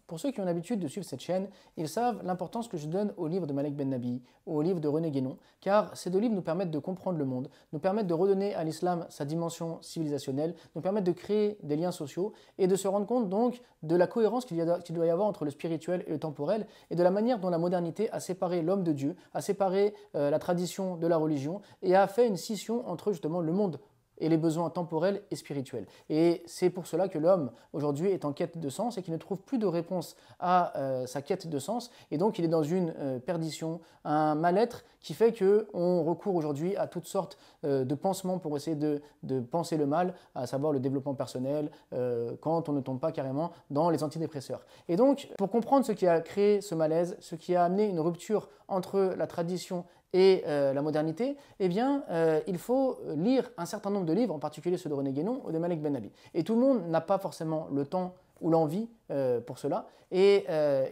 Pour ceux qui ont l'habitude de suivre cette chaîne, ils savent l'importance que je donne aux livres de Malek Ben Nabi, aux livres de René Guénon, car ces deux livres nous permettent de comprendre le monde, nous permettent de redonner à l'islam sa dimension civilisationnelle, nous permettent de créer des liens sociaux et de se rendre compte donc de la cohérence qu'il doit y avoir entre le spirituel et le temporel et de la manière dont la modernité a séparé l'homme de Dieu, a séparé la tradition de la religion et a fait une scission entre justement le monde et les besoins temporels et spirituels. Et c'est pour cela que l'homme, aujourd'hui, est en quête de sens et qu'il ne trouve plus de réponse à sa quête de sens. Et donc, il est dans une perdition, un mal-être qui fait qu'on recourt aujourd'hui à toutes sortes de pansements pour essayer de penser le mal, à savoir le développement personnel, quand on ne tombe pas carrément dans les antidépresseurs. Et donc, pour comprendre ce qui a créé ce malaise, ce qui a amené une rupture entre la tradition et la modernité, eh bien, il faut lire un certain nombre de livres, en particulier ceux de René Guénon ou de Malek Ben Nabi. Et tout le monde n'a pas forcément le temps ou l'envie pour cela. Et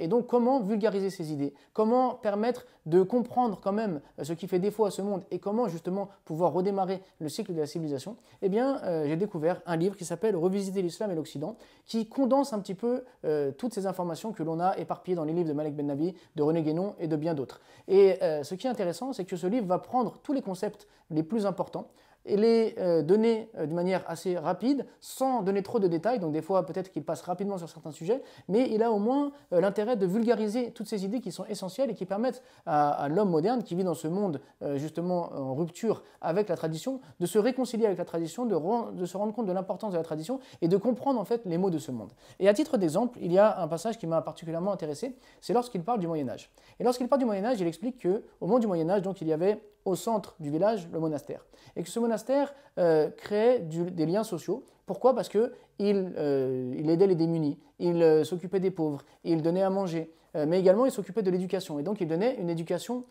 donc, comment vulgariser ces idées? Comment permettre de comprendre quand même ce qui fait défaut à ce monde et comment justement pouvoir redémarrer le cycle de la civilisation? Eh bien, j'ai découvert un livre qui s'appelle « Revisiter l'islam et l'Occident » qui condense un petit peu toutes ces informations que l'on a éparpillées dans les livres de Malek Ben Nabi, de René Guénon et de bien d'autres. Et ce qui est intéressant, c'est que ce livre va prendre tous les concepts les plus importants et les donner d'une manière assez rapide, sans donner trop de détails. Donc des fois, peut-être qu'il passe rapidement sur certains sujets, mais il a au moins l'intérêt de vulgariser toutes ces idées qui sont essentielles et qui permettent à l'homme moderne qui vit dans ce monde justement en rupture avec la tradition, de se réconcilier avec la tradition, de se rendre compte de l'importance de la tradition et de comprendre en fait les mots de ce monde. Et à titre d'exemple, il y a un passage qui m'a particulièrement intéressé, c'est lorsqu'il parle du Moyen-Âge. Et lorsqu'il parle du Moyen-Âge, il explique qu'au moment du Moyen-Âge, donc il y avait au centre du village le monastère. Et que ce monastère créait des liens sociaux. Pourquoi? Parce qu'il aidait les démunis, il s'occupait des pauvres, il donnait à manger, mais également il s'occupait de l'éducation. Et donc il donnait une éducation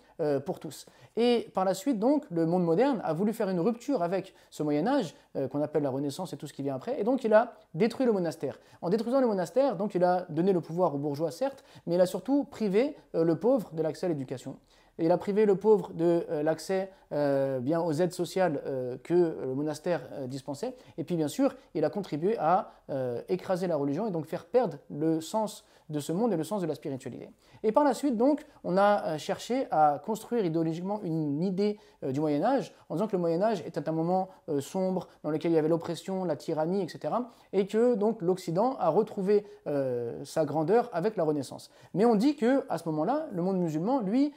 pour tous. Et par la suite, donc, le monde moderne a voulu faire une rupture avec ce Moyen-Âge, qu'on appelle la Renaissance et tout ce qui vient après, et donc il a détruit le monastère. En détruisant le monastère, donc il a donné le pouvoir aux bourgeois, certes, mais il a surtout privé le pauvre de l'accès à l'éducation. Il a privé le pauvre de l'accès bien aux aides sociales que le monastère dispensait. Et puis bien sûr, il a contribué à écraser la religion et donc faire perdre le sens de ce monde et le sens de la spiritualité. Et par la suite, donc, on a cherché à construire idéologiquement une idée du Moyen-Âge en disant que le Moyen-Âge était un moment sombre dans lequel il y avait l'oppression, la tyrannie, etc. Et que donc l'Occident a retrouvé sa grandeur avec la Renaissance. Mais on dit qu'à ce moment-là, le monde musulman, lui,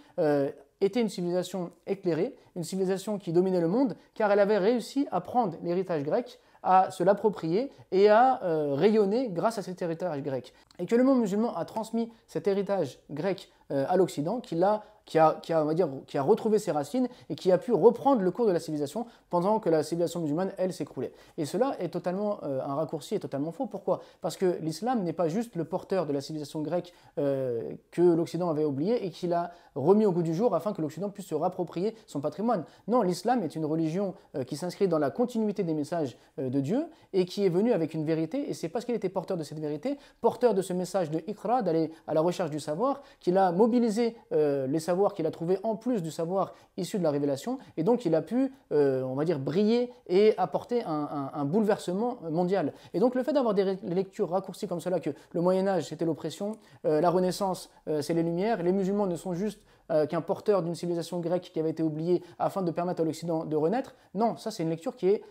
était une civilisation éclairée, une civilisation qui dominait le monde, car elle avait réussi à prendre l'héritage grec, à se l'approprier et à rayonner grâce à cet héritage grec. Et que le monde musulman a transmis cet héritage grec à l'Occident, qui a retrouvé ses racines et qui a pu reprendre le cours de la civilisation pendant que la civilisation musulmane, elle, s'écroulait. Et cela est totalement un raccourci et totalement faux. Pourquoi? Parce que l'islam n'est pas juste le porteur de la civilisation grecque que l'Occident avait oublié et qu'il a remis au goût du jour afin que l'Occident puisse se rapproprier son patrimoine. Non, l'islam est une religion qui s'inscrit dans la continuité des messages de Dieu et qui est venue avec une vérité, et c'est parce qu'il était porteur de cette vérité, porteur de ce message de Iqra, d'aller à la recherche du savoir, qu'il a mobilisé les savoirs qu'il a trouvés en plus du savoir issu de la révélation, et donc il a pu, on va dire, briller et apporter un bouleversement mondial. Et donc le fait d'avoir des lectures raccourcies comme cela, que le Moyen-Âge c'était l'oppression, la Renaissance c'est les Lumières, les musulmans ne sont juste qu'un porteur d'une civilisation grecque qui avait été oubliée afin de permettre à l'Occident de renaître. Non, ça c'est une lecture qui est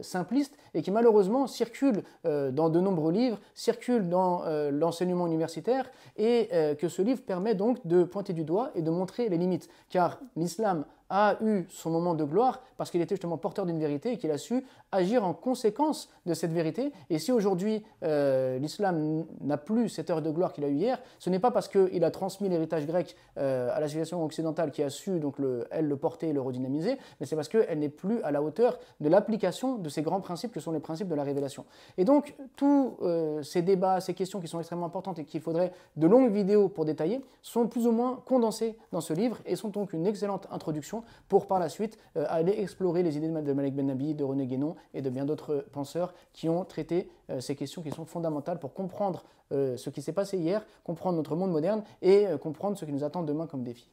simpliste et qui malheureusement circule dans de nombreux livres, circule dans l'enseignement universitaire et que ce livre permet donc de pointer du doigt et de montrer les limites. Car l'islam a eu son moment de gloire parce qu'il était justement porteur d'une vérité et qu'il a su agir en conséquence de cette vérité. Et si aujourd'hui l'islam n'a plus cette heure de gloire qu'il a eu hier, ce n'est pas parce qu'il a transmis l'héritage grec à la civilisation occidentale qui a su donc elle le porter et le redynamiser, mais c'est parce qu'elle n'est plus à la hauteur de l'application de ces grands principes que sont les principes de la révélation. Et donc tous ces débats, ces questions qui sont extrêmement importantes et qu'il faudrait de longues vidéos pour détailler, sont plus ou moins condensées dans ce livre et sont donc une excellente introduction pour par la suite aller explorer les idées de Malek Ben Nabi, de René Guénon et de bien d'autres penseurs qui ont traité ces questions qui sont fondamentales pour comprendre ce qui s'est passé hier, comprendre notre monde moderne et comprendre ce qui nous attend demain comme défi.